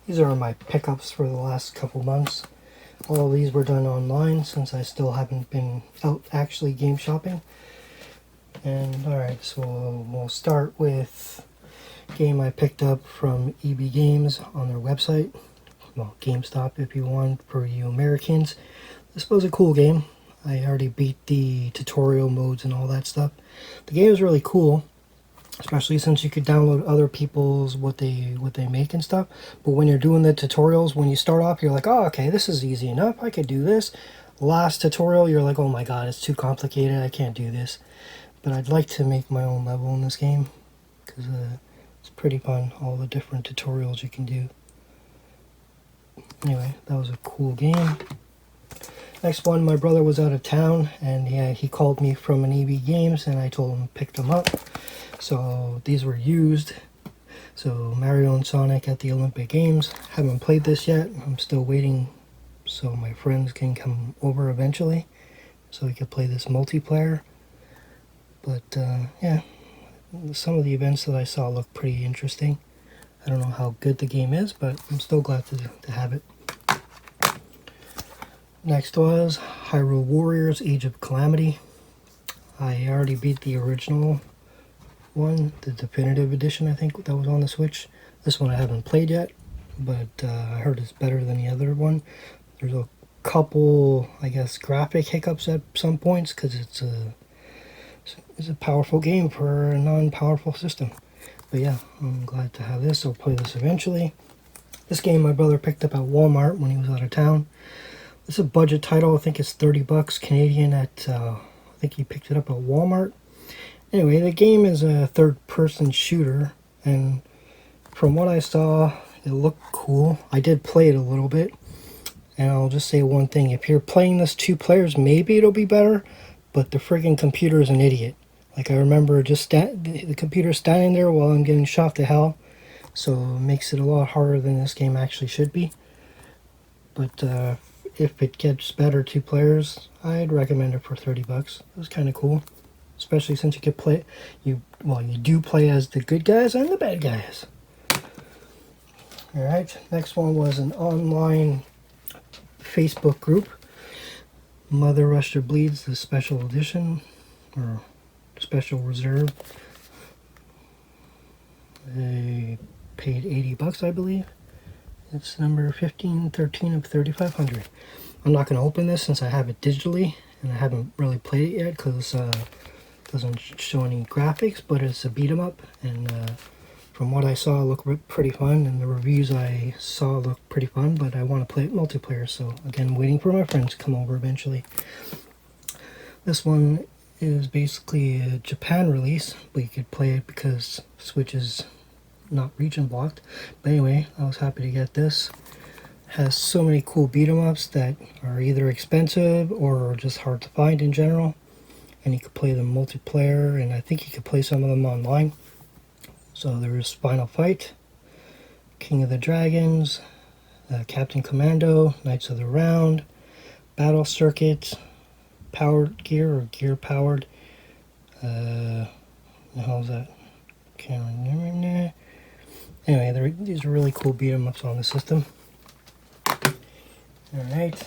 These are my pickups for the last couple months. All of these were done online since I still haven't been out actually game shopping. And alright, so we'll start with a game I picked up from EB Games on their website. Well, GameStop if you want, for you Americans. This was a cool game. I already beat the tutorial modes and all that stuff. The game is really cool, especially since you could download other people's what they make and stuff. But when you're doing the tutorials, when you start off, you're like, oh, okay, this is easy enough. I could do this. Last tutorial, you're like, oh my god, it's too complicated. I can't do this. But I'd like to make my own level in this game because it's pretty fun. All the different tutorials you can do. Anyway, that was a cool game. Next one, my brother was out of town and he called me from an EB Games and I told him to pick them up. So these were used. So Mario and Sonic at the Olympic Games. Haven't played this yet. I'm still waiting so my friends can come over eventually so we could play this multiplayer. But yeah, some of the events that I saw look pretty interesting. I don't know how good the game is, but I'm still glad to have it. Next was Hyrule Warriors Age of Calamity. I already beat the original one, the definitive edition, I think, that was on the Switch. This one I haven't played yet, but I heard it's better than the other one. There's a couple, I guess, graphic hiccups at some points because it's a powerful game for a non-powerful system. But yeah, I'm glad to have this. I'll play this eventually. This game my brother picked up at Walmart when he was out of town. It's a budget title. I think it's 30 bucks Canadian at, I think he picked it up at Walmart. Anyway, the game is a third-person shooter, and from what I saw, it looked cool. I did play it a little bit, and I'll just say one thing. If you're playing this 2 players, maybe it'll be better, but the friggin' computer is an idiot. Like, I remember just the computer standing there while I'm getting shot to hell, so it makes it a lot harder than this game actually should be. But if it gets better 2 players, I'd recommend it for 30 bucks. It was kind of cool, especially since you could play, you do play as the good guys and the bad guys. Alright, next one was an online Facebook group, Mother Russia Bleeds, the special edition, or special reserve. I paid 80 bucks, I believe. It's number 1513 of 3500. I'm not going to open this since I have it digitally, and I haven't really played it yet because it doesn't show any graphics, but it's a beat 'em up, and from what I saw, it looked pretty fun, and the reviews I saw looked pretty fun, but I want to play it multiplayer, so again, waiting for my friends to come over eventually. This one is basically a Japan release, but you could play it because Switch is not region blocked. But anyway, I was happy to get this. It has so many cool beat 'em ups that are either expensive or just hard to find in general, and you could play them multiplayer, and I think you could play some of them online. So there's Final Fight, King of the Dragons, Captain Commando, Knights of the Round, Battle Circuit, Powered Gear or Gear Powered. The hell's that? Can't remember. Anyway, these are really cool beat 'em ups on the system. Alright,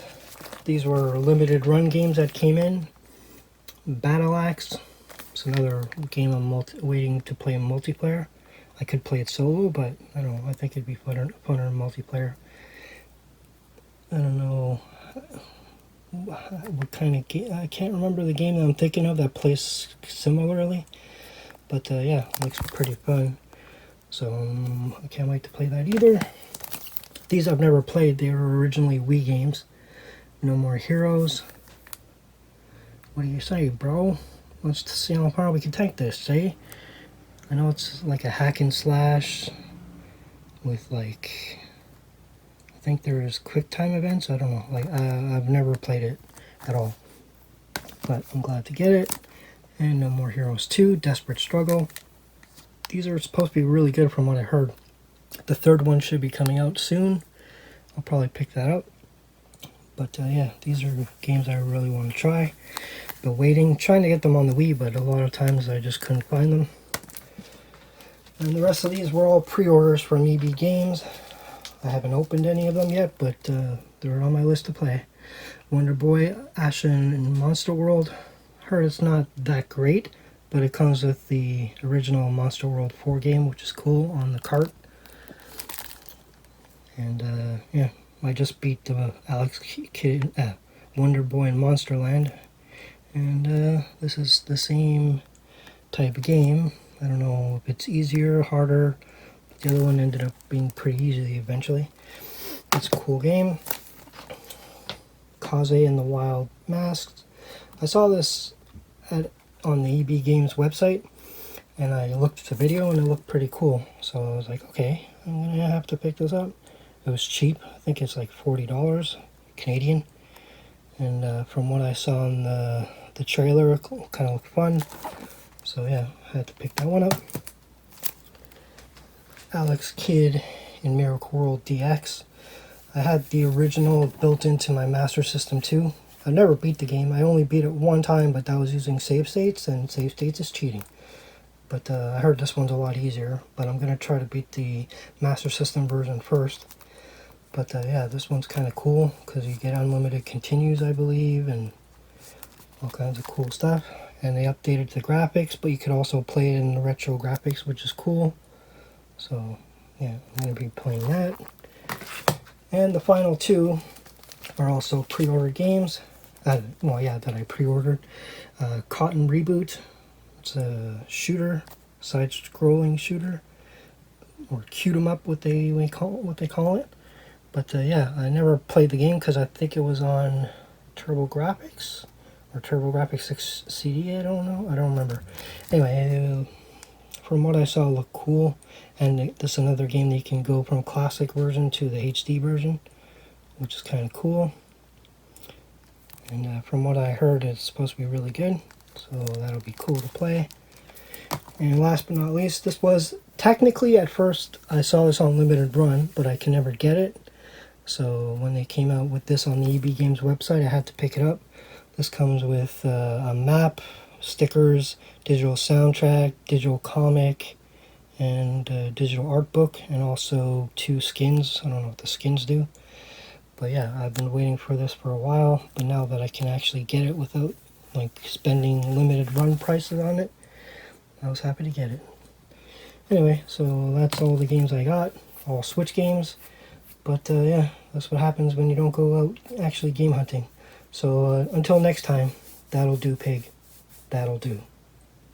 these were limited run games that came in. Battle Axe, it's another game I'm waiting to play in multiplayer. I could play it solo, but I don't know, I think it'd be funner in multiplayer. I don't know what kind of game, I can't remember the game that I'm thinking of that plays similarly, but yeah, it looks pretty fun. So I can't wait to play that either. These I've never played. They were originally Wii games. No More Heroes. What do you say, bro? Let's see how far we can take this, see? I know it's like a hack and slash with like, I think there is quick time events. I don't know. Like I've never played it at all, but I'm glad to get it. And No More Heroes 2, Desperate Struggle. These are supposed to be really good from what I heard. The third one should be coming out soon. I'll probably pick that up. But yeah, these are games I really want to try. Been waiting, trying to get them on the Wii, but a lot of times I just couldn't find them. And the rest of these were all pre-orders from EB Games. I haven't opened any of them yet, but they're on my list to play. Wonder Boy, Ashen, and Monster World. Heard it's not that great, but it comes with the original Monster World 4 game, which is cool, on the cart. And yeah, I just beat the Alex Kidd, Wonder Boy in Monsterland. And this is the same type of game. I don't know if it's easier, harder. The other one ended up being pretty easy eventually. It's a cool game. Kaze and the Wild Masks. I saw this on the EB Games website, and I looked at the video and it looked pretty cool. So I was like, okay, I'm gonna have to pick this up. It was cheap. I think it's like $40 Canadian. And from what I saw in the trailer, it kind of looked fun. So yeah, I had to pick that one up. Alex Kidd in Miracle World DX. I had the original built into my Master System too. I never beat the game. I only beat it one time, but that was using save states, and save states is cheating. But I heard this one's a lot easier, but I'm going to try to beat the Master System version first. But yeah, this one's kind of cool because you get unlimited continues, I believe, and all kinds of cool stuff. And they updated the graphics, but you could also play it in the retro graphics, which is cool. So yeah, I'm going to be playing that. And the final two are also pre-ordered games. Well, yeah, that I pre-ordered. Cotton Reboot. It's a shooter, side-scrolling shooter, or cute 'em up, what they call it. But yeah, I never played the game because I think it was on TurboGrafx or TurboGrafx 6 CD. I don't know. I don't remember. Anyway, from what I saw, it looked cool. And this is another game that you can go from classic version to the HD version, which is kind of cool. And from what I heard, it's supposed to be really good, so that'll be cool to play. And last but not least, this was technically, at first I saw this on limited run, but I can never get it. So when they came out with this on the EB Games website, I had to pick it up. This comes with a map, stickers, digital soundtrack, digital comic, and digital art book, and also 2 skins. I don't know what the skins do. But yeah, I've been waiting for this for a while, but now that I can actually get it without like spending limited run prices on it, I was happy to get it. Anyway, so that's all the games I got, all Switch games. But yeah, that's what happens when you don't go out actually game hunting. So until next time, that'll do, pig. That'll do.